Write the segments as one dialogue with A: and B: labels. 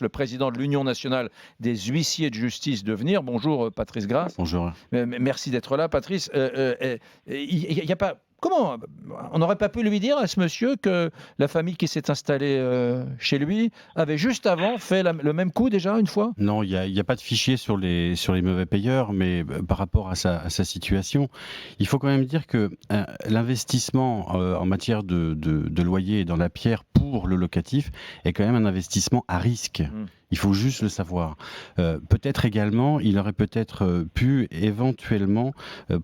A: le président de l'Union nationale des huissiers de justice de venir. Bonjour Patrice Grasse.
B: Bonjour.
A: Merci d'être là, Patrice. Il y a pas. Comment on n'aurait pas pu lui dire à ce monsieur que la famille qui s'est installée chez lui avait juste avant fait le même coup déjà une fois?
B: Non, il y a pas de fichier sur les mauvais payeurs, mais par rapport à sa situation, il faut quand même dire que l'investissement en matière de loyer dans la pierre pour le locatif est quand même un investissement à risque. Il faut juste le savoir. Peut-être également, il aurait peut-être pu éventuellement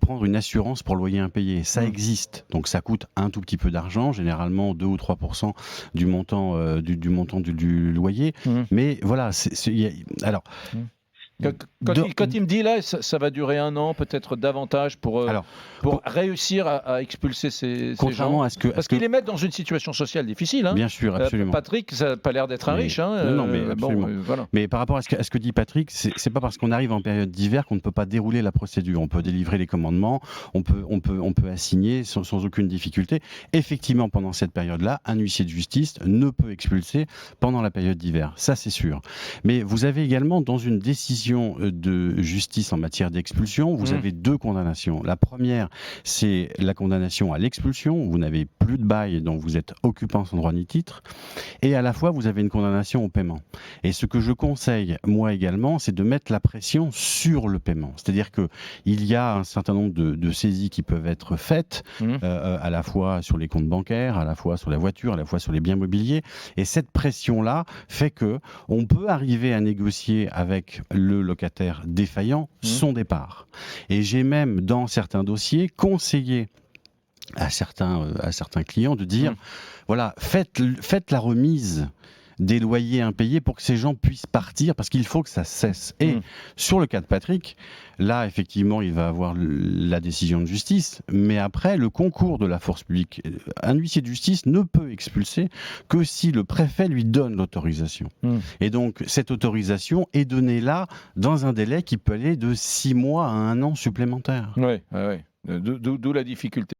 B: prendre une assurance pour loyer impayé. Ça existe, donc ça coûte un tout petit peu d'argent, généralement 2 ou 3% du montant du montant du loyer. Mais voilà, alors.
A: Quand il me dit là, ça va durer 1 an, peut-être davantage pour réussir à expulser ces gens. Parce qu'ils les mettent dans une situation sociale difficile. Hein.
B: Bien sûr, absolument.
A: Patrick, ça n'a pas l'air d'être un riche. Hein.
B: Non, mais absolument.
A: Voilà.
B: Mais par rapport à ce que dit Patrick, c'est pas parce qu'on arrive en période d'hiver qu'on ne peut pas dérouler la procédure. On peut délivrer les commandements, on peut assigner sans aucune difficulté. Effectivement, pendant cette période-là, un huissier de justice ne peut expulser pendant la période d'hiver. Ça, c'est sûr. Mais vous avez également, dans une décision de justice en matière d'expulsion, vous avez 2 condamnations. La première, c'est la condamnation à l'expulsion. Vous n'avez plus de bail, donc vous êtes occupant sans droit ni titre. Et à la fois, vous avez une condamnation au paiement. Et ce que je conseille, moi également, c'est de mettre la pression sur le paiement. C'est-à-dire qu'il y a un certain nombre de saisies qui peuvent être faites, à la fois sur les comptes bancaires, à la fois sur la voiture, à la fois sur les biens mobiliers. Et cette pression-là fait que on peut arriver à négocier avec le locataire défaillant son départ. Et j'ai même, dans certains dossiers, conseillé à certains clients de dire, voilà, faites la remise des loyers impayés pour que ces gens puissent partir, parce qu'il faut que ça cesse. Et sur le cas de Patrick, là, effectivement, il va avoir la décision de justice, mais après, le concours de la force publique, un huissier de justice ne peut expulser que si le préfet lui donne l'autorisation. Et donc, cette autorisation est donnée là, dans un délai qui peut aller de 6 mois à 1 an supplémentaire.
A: Oui. D'où la difficulté.